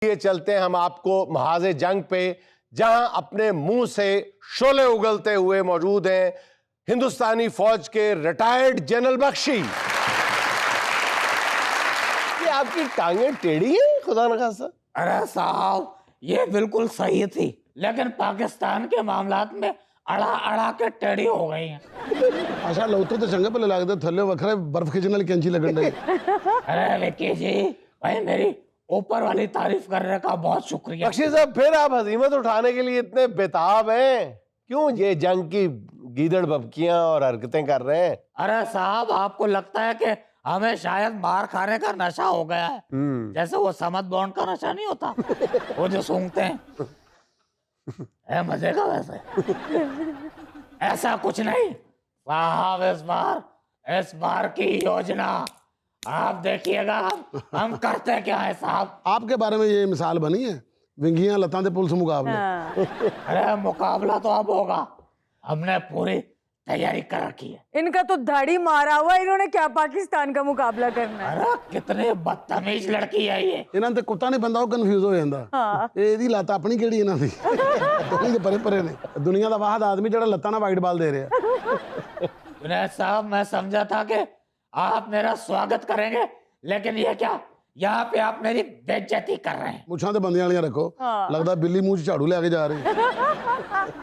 ये चलते हैं हम आपको महाज़े जंग पे, जहां अपने मुंह से शोले उगलते हुए मौजूद हैं हिंदुस्तानी फौज के रिटायर्ड जनरल बख्शी। ये आपकी टांगें टेढ़ी हैं खुदा न खास्ता? अरे साहब ये बिल्कुल सही थी, लेकिन पाकिस्तान के मामलात में अड़ा अड़ा के टेढ़ी हो गई हैं। अच्छा लोग तो चंगे भले लगते थल्ले वखरे बर्फ खींचने वाली कैंची लगन रही। अरे विक्की जी भाई मेरी ऊपर वाली तारीफ करने का बहुत शुक्रिया। बख्शी साहब फिर आप हजीमत उठाने के लिए इतने बेताब हैं, क्यों ये जंग की गीदड़ बबकियां और हरकतें कर रहे हैं? अरे साहब आपको लगता है कि हमें शायद मार खाने का नशा हो गया है, जैसे वो समद बॉन्ड का नशा नहीं होता वो जो सूंघते हैं है मजे का वैसे। ऐसा कुछ नहीं साहब, इस बार की योजना आप देखिएगा हम करते क्या है साहब। आपके बारे में ये मिसाल बनी है विंगियां लतां दे पुलिस मुकाबले। अरे मुकाबला तो अब होगा, हमने पूरी तैयारी कर रखी है। इनका तो दाढ़ी मारा हुआ, इन्होंने क्या पाकिस्तान का मुकाबला करना है? अरे कितने बदतमीज लड़की है ये। इन्हां ते कुत्ता नहीं बंदा वो कंफ्यूज हो जांदा। ਇਹਦੀ ਲੱਤ ਆਪਣੀ ਕਿਹੜੀ ਇਹਨਾਂ ਦੀ ਦੋਨੀ ਦੇ ਪਰੇ ਪਰੇ ਨੇ ਦੁਨੀਆ ਦਾ ਵਾਹਦ ਆਦਮੀ ਜਿਹੜਾ ਲੱਤਾਂ ਨਾਲ ਵਾਈਟ ਬਾਲ ਦੇ ਰਿਹਾ। जुनैद साहब मैं समझा था कि आप मेरा स्वागत करेंगे, लेकिन ये क्या यहाँ पे आप मेरी बेइज्जती कर रहे हैं। ਮੁੱਛਾਂ ਤੇ ਬੰਦਿਆਂ ਵਾਲੀਆਂ ਰੱਖੋ, ਲੱਗਦਾ ਬਿੱਲੀ ਮੂੰਹ 'ਚ ਝਾੜੂ ਲੈ ਕੇ ਜਾ ਰਹੀ।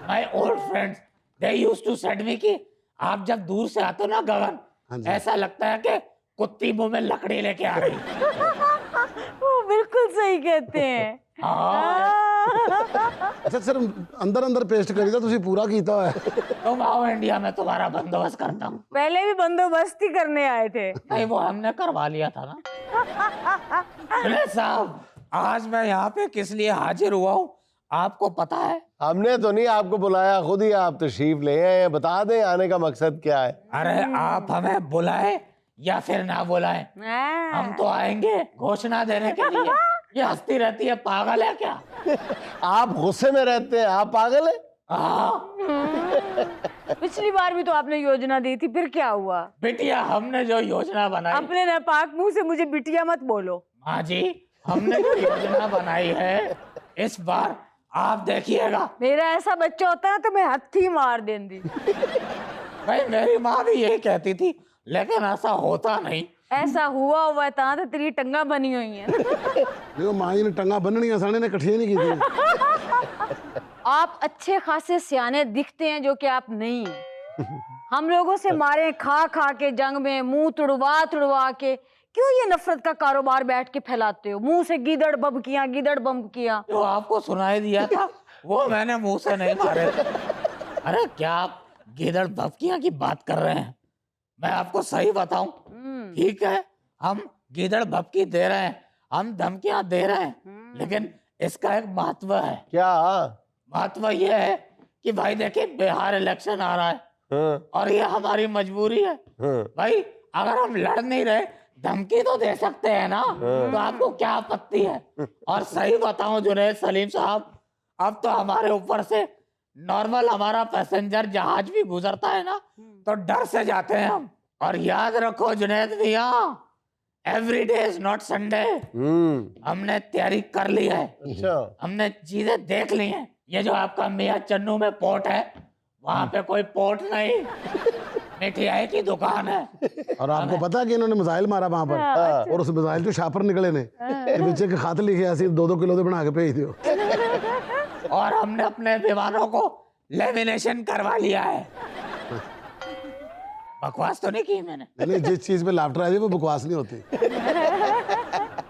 My old friends they used to said me कि आप जब दूर से आते हो ना गगन, ऐसा लगता है कि कुत्ती मुंह में लकड़ी लेके आ रही। वो बिल्कुल सही कहते हैं। ਅੱਛਾ ਸਿਰ ਅੰਦਰ ਅੰਦਰ ਪੇਸਟ ਕਰੀਦਾ ਤੁਸੀਂ ਪੂਰਾ ਕੀਤਾ ਹੋਇਆ। तुम आओ इंडिया में तुम्हारा बंदोबस्त करता हूँ। पहले भी बंदोबस्त ही करने आए थे। नहीं वो हमने करवा लिया था ना। जुनैद साहब आज मैं यहाँ पे किस लिए हाजिर हुआ हूँ आपको पता है? हमने तो नहीं आपको बुलाया, खुद ही आप तशरीफ ले आए हैं। बता दें आने का मकसद क्या है? अरे आप हमें बुलाए या फिर ना बुलाए, हम तो आएंगे घोषणा देने के लिए। ये हंसती रहती है, पागल है क्या? आप गुस्से में रहते हैं, आप पागल हैं? हाँ पिछली बार भी तो आपने योजना दी थी, फिर क्या हुआ? बिटिया हमने जो योजना बनाई। अपने नापाक मुंह से मुझे बिटिया मत बोलो। माँ जी हमने जो योजना बनाई है इस बार आप देखिएगा। मेरा ऐसा बच्चा होता है तो मैं हत्थी मार देंगी। भाई मेरी माँ भी यही कहती थी, लेकिन ऐसा होता नहीं। ऐसा हुआ है तो तेरी टंगा बनी हुई है। देखो माँ जी ने टंगा बननियां साने ने इकट्ठियां नहीं की थी। आप अच्छे खासे सियाने दिखते हैं जो कि आप नहीं हैं। हम लोगों से मारे खा खा के जंग में मुंह तुड़वा के क्यों ये नफरत का कारोबार बैठ के फैलाते हो? मुंह से गीदड़ बमकियां जो आपको सुनाई दिया था वो मैंने मुंह से नहीं मारे। अरे क्या आप गीदड़ बमकियां की बात कर रहे हैं? मैं आपको सही बताऊं, ठीक है हम गीदड़ भपकी दे रहे हैं, हम धमकियां दे रहे हैं, लेकिन इसका एक महत्व है। क्या? महत्व यह है कि भाई देखिए बिहार इलेक्शन आ रहा है और ये हमारी मजबूरी है। भाई अगर हम लड़ नहीं रहे धमकी तो दे सकते हैं ना, तो आपको क्या आपत्ति है? और सही बताऊं जुनैद सलीम साहब, अब तो हमारे ऊपर से नॉर्मल हमारा पैसेंजर जहाज भी गुजरता है ना तो डर से जाते हैं हम। और याद रखो जुनैद भैया, every day is not Sunday. हमने तैयारी कर ली है। अच्छा। हमने चीजें देख ली हैं। ये जो आपका मियाँ चन्नू में पोर्ट है, वहाँ पे कोई पोर्ट नहीं, मिठाई की दुकान है। और आपको पता है कि इन्होंने मिसाइल मारा वहां पर, और उस मिसाइल जो शापर निकले ने नीचे के खाते लिखे ऐसे 2-2 किलो दे बना के भेज दियो। और हमने अपने विमानों को लेमिनेशन करवा लिया है। बकवास तो नहीं की मैंने? नहीं जिस चीज पे लाफ्टर आ जाए वो बकवास नहीं होती।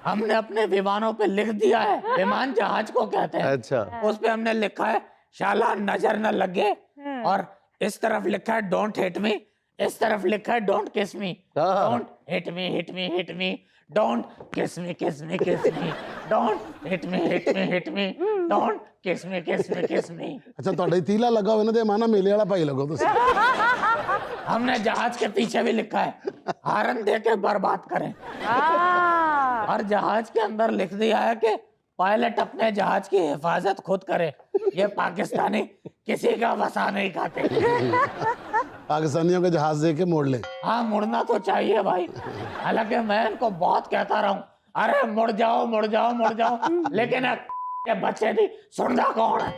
हमने अपने विमानों पे लिख दिया है, विमान जहाज को कहते हैं। अच्छा। उस पे हमने लिखा है शाला नजर न लगे, और इस तरफ लिखा है डोंट हिट मी, इस तरफ लिखा है don't kiss me, don't hit me hit me hit me, don't kiss me kiss me kiss me, don't hit me hit me hit me, don't kiss me kiss me kiss मी। अच्छा ਤੁਹਾਡੇ ਤੀਲਾ ਲੱਗਾ ਹੋਇਆ ਨਾ ਤੇ ਮਾਨਾ ਮੇਲੇ ਵਾਲਾ ਭਾਈ लगो ਤੁਸੀਂ। हमने जहाज के पीछे भी लिखा है हारन दे के बर्बाद करें। और जहाज के अंदर लिख दिया है कि पायलट अपने जहाज की हिफाजत खुद करे। ये पाकिस्तानी किसी का वसा नहीं खाते। पाकिस्तानियों के जहाज दे के मोड़ ले। हाँ मुड़ना तो चाहिए भाई, हालांकि मैं इनको बहुत कहता रहा हूँ अरे मुड़ जाओ मुड़ जाओ मुड़ जाओ, लेकिन ये बच्चे दी सुनदा कौन है?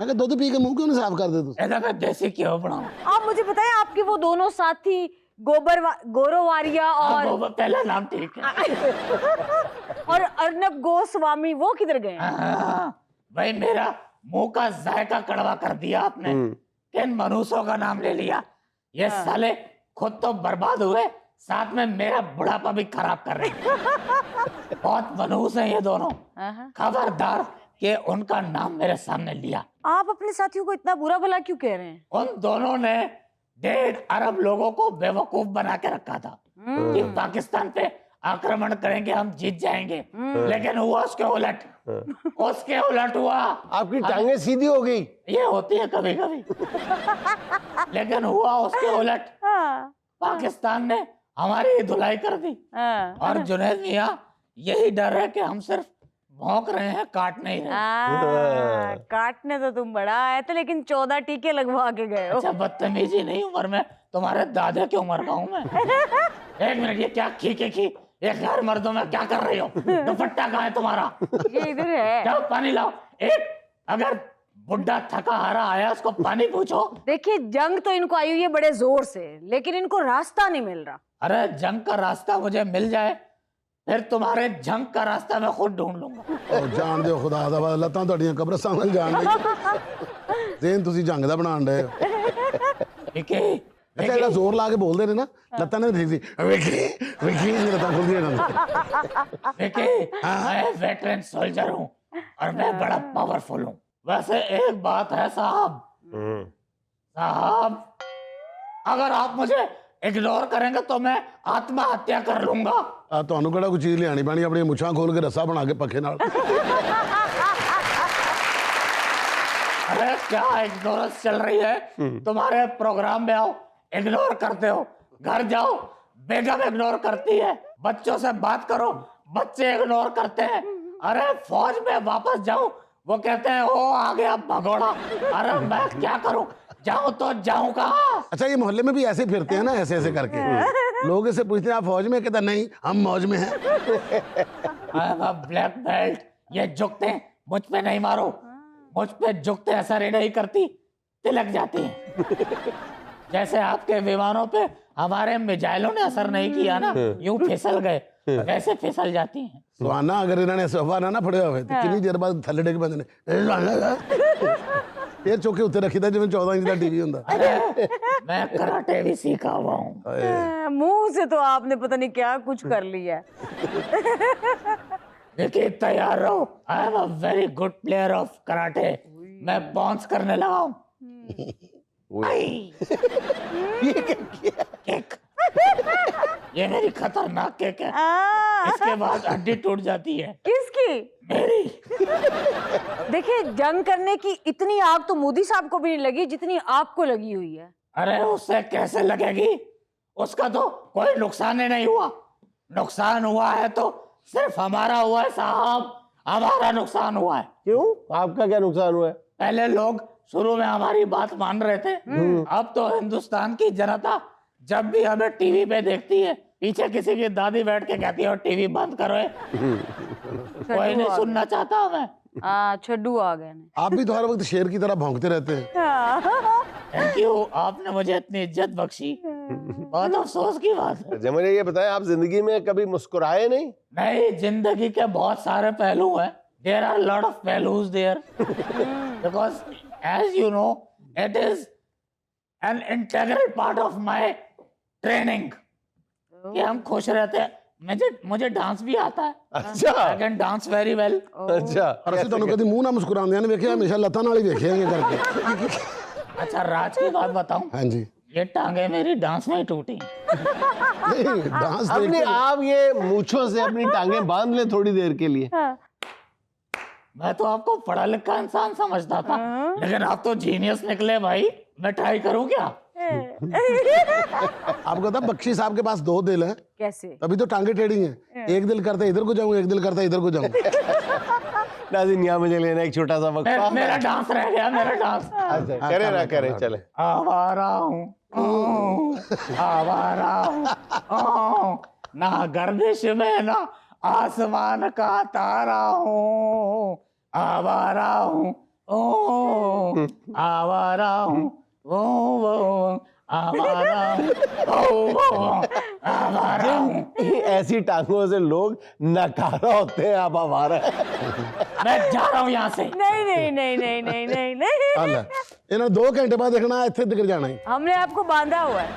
मैं दूध पी के मुंह क्यों नहीं साफ कर दे तू? ऐसा मैं देसी क्यों बनाऊं? आप मुझे बताएं, आपके वो दोनों साथी गौरवारिया और वो पहला नाम ठीक है। और अर्नब गोस्वामी वो किधर गए? भाई मेरा मुंह का जायका कड़वा कर दिया आपने, किन मनुष्यों का नाम ले लिया। ये साले खुद तो बर्बाद हुए, साथ में मेरा बुढ़ापा भी खराब कर रहे हैं। बहुत मनहूस हैं ये दोनों, खबरदार कि उनका नाम मेरे सामने लिया। आप अपने साथियों को इतना बुरा भला क्यों कह रहे हैं? उन दोनों ने 1.5 अरब लोगों को बेवकूफ बना के रखा था कि पाकिस्तान पे आक्रमण करेंगे, हम जीत जाएंगे, लेकिन हुआ उसके उलट। उसके उलट हुआ। आपकी टांगे सीधी हो गई। ये होती है कभी कभी। लेकिन हुआ उसके उलट। पाकिस्तान ने हमारी ही धुलाई कर दी। और जुनैद मियां, यही डर है कि हम सिर्फ भौंक रहे हैं, काट नहीं रहे। काटने तो तुम बड़ा आए थे, लेकिन 14 टीके लगवा के गए हो। अच्छा, बदतमीजी नहीं, उम्र में तुम्हारे दादा की उम्र का हूं मैं। 1 मिनट, ये क्या खी के खी, ये गैर मर्दों में क्या कर रही हो? दुपट्टा कहाँ है तुम्हारा? ये इधर है। जाओ पानी लाओ। एक अगर बुढ़ा थका हारा आया, उसको पानी पूछो। देखिए, जंग तो इनको आई हुई है बड़े जोर से, लेकिन इनको रास्ता नहीं मिल रहा। अरे जंग का रास्ता मुझे मिल जाए, फिर तुम्हारे जंग का रास्ता मैं खुद ढूंढ लूंगा। ओ जान दे खुदा दा वा, लत्तां ਤੁਹਾਡੀਆਂ ਕਬਰਸਤਾਂ ਨਾਲ ਜਾਣ ਦੇ। ਜ਼ੇਨ ਤੁਸੀਂ ਜੰਗ ਦਾ ਬਣਾਉਣ ਦੇ ਹੋ। ठीक है। ਅੱਛਾ, ਇਹਦਾ ਜ਼ੋਰ ਲਾ ਕੇ ਬੋਲਦੇ ਨੇ ਨਾ, ਲੱਤਾਂ ਨੇ ਠੀਕ ਸੀ, ਵੇਖੀ ਵੇਖੀ ਇਹ ਲੱਤਾਂ ਖੁੱਲਦੀਆਂ ਇਹਨਾਂ ਦੀ। देखिए, मैं वेटरन सोल्जर हूँ और मैं बड़ा पावरफुल हूँ। वैसे एक बात है साहब, साहब अगर आप मुझे इग्नोर करेंगे तो मैं आत्महत्या कर लूंगा। ਆ ਤੁਹਾਨੂੰ ਕਿਹੜਾ ਕੋਈ ਚੀਜ਼ ਲਿਆਣੀ ਪੈਣੀ, ਆਪਣੀਆਂ ਮੁੱਛਾਂ ਖੋਲ ਕੇ ਰੱਸਾ ਬਣਾ ਕੇ ਪੱਖੇ ਨਾਲ। अरे क्या इग्नोरेंस चल रही है? तुम्हारे प्रोग्राम में आओ, इग्नोर करते हो। घर जाओ, बेगम इग्नोर करती है। बच्चों से बात करो, बच्चे इग्नोर करते हैं। अरे फौज में वापस जाऊं, वो कहते हैं ओ आ गया भगोड़ा। अरे मैं क्या करूं, जाऊं तो जाऊं कहाँ? अच्छा, ये मोहल्ले में भी ऐसे फिरते हैं ना, ऐसे ऐसे करके। लोग इससे पूछते हैं आप फौज में? कहता नहीं, हम मौज में हैं। I am a black belt. ये झुकते हैं, मुझ पे नहीं मारो। मुझ पे झुकते असर ही नहीं करती, तिलक जाती है। जैसे आपके विमानों पे हमारे मिसाइलों ने असर नहीं किया ना, यूं फिसल गए, वैसे फिसल जाती हैं। सुहाना अगर इन्होंने सफाना ना फड़िया हुए तो कितनी देर बाद थल्ले डिग पैंदे ने। फिर चौके उत्ते रखीदा जिवें 14 इंच का टीवी हुंदा। अरे मैं कराटे भी सीखा हुआ हूँ। मुंह से तो आपने पता नहीं क्या कुछ कर लिया। देखिए, तैयार रहो। I am a very good player of karate. मैं बाउंस करने लगा हूँ। किक। ये मेरी खतरनाक किक है। इसके बाद हड्डी टूट जाती है। किसकी? मेरी। देखिए, जंग करने की इतनी आग तो मोदी साहब को भी नहीं लगी जितनी आपको लगी हुई है। अरे उससे कैसे लगेगी? उसका तो कोई नुकसान ही नहीं हुआ। नुकसान हुआ है तो सिर्फ हमारा हुआ है साहब, हमारा नुकसान हुआ है। क्यों? आपका क्या नुकसान हुआ है? पहले लोग शुरू में हमारी बात मान रहे थे, अब तो हिंदुस्तान की जनता जब भी हमें टीवी पे देखती है, पीछे किसी की दादी बैठ के कहती है टीवी बंद करो। कोई नहीं सुनना चाहता हमें। छड्डू आ गए। आप भी तो हर वक्त शेर की तरह भौंकते रहते हैं। थैंक यू, आपने मुझे इतनी इज्जत बख्शी, बहुत अफसोस की बात है। अच्छा, मुझे ये बताएं, आप जिंदगी में कभी मुस्कुराए नहीं? नहीं, जिंदगी के बहुत सारे पहलू हैं। There are a lot of values there because as you know it is an integral part of my training कि हम खुश रहते हैं। मुझे डांस भी आता है। अच्छा। I can dance very well। अच्छा, पर ਅਸੀਂ ਤੁਹਾਨੂੰ ਕਦੀ ਮੂੰਹ ਨਾ ਮੁਸਕਰਾਉਂਦੇ ਨੇ ਵੇਖਿਆ, ਹਮੇਸ਼ਾ ਲੱਤਾਂ ਨਾਲ ਹੀ ਵੇਖਿਆਂਗੇ करके। अच्छा, राज की बात बताऊं, हाँ जी। ये टांगे मेरी डांस में ही टूटी। नहीं, डांस अपने आप ये मूंछों से अपनी टांगें बांध ले थोड़ी देर के लिए। मैं तो आपको पढ़ा लिखा इंसान समझता था, लेकिन आप तो जीनियस निकले भाई। मैं ट्राई करूं क्या? आपको पता बख्शी साहब के पास 2 दिल हैं। कैसे? तभी तो टांगे टेढ़ी हैं। एक दिल करता है इधर को जाऊं, एक दिल करता है इधर को जाऊं। नाज़रीन, यहाँ मुझे लेना एक छोटा सा वक्फा। मेरा डांस रह गया, मेरा डांस। अच्छा, करे ना करे, चले। आवारा हूँ, आवारा हूँ, ना गर्दिश में ना आसमान का तारा हूँ, आवारा हूँ, ओ आवारा हूँ, वो आवारा हूँ, ओ आवारा हूँ। ऐसी टांगों से लोग नकारा होते हैं, आप आवारा हैं। मैं जा रहा हूँ यहाँ से। नहीं नहीं नहीं नहीं नहीं नहीं नहीं ਚੱਲ ਇਹਨਾਂ 2 ਘੰਟੇ ਬਾਅਦ ਦੇਖਣਾ ਇੱਥੇ ਤੱਕ ਜਾਣਾ ਹੀ हमने आपको बांधा हुआ है।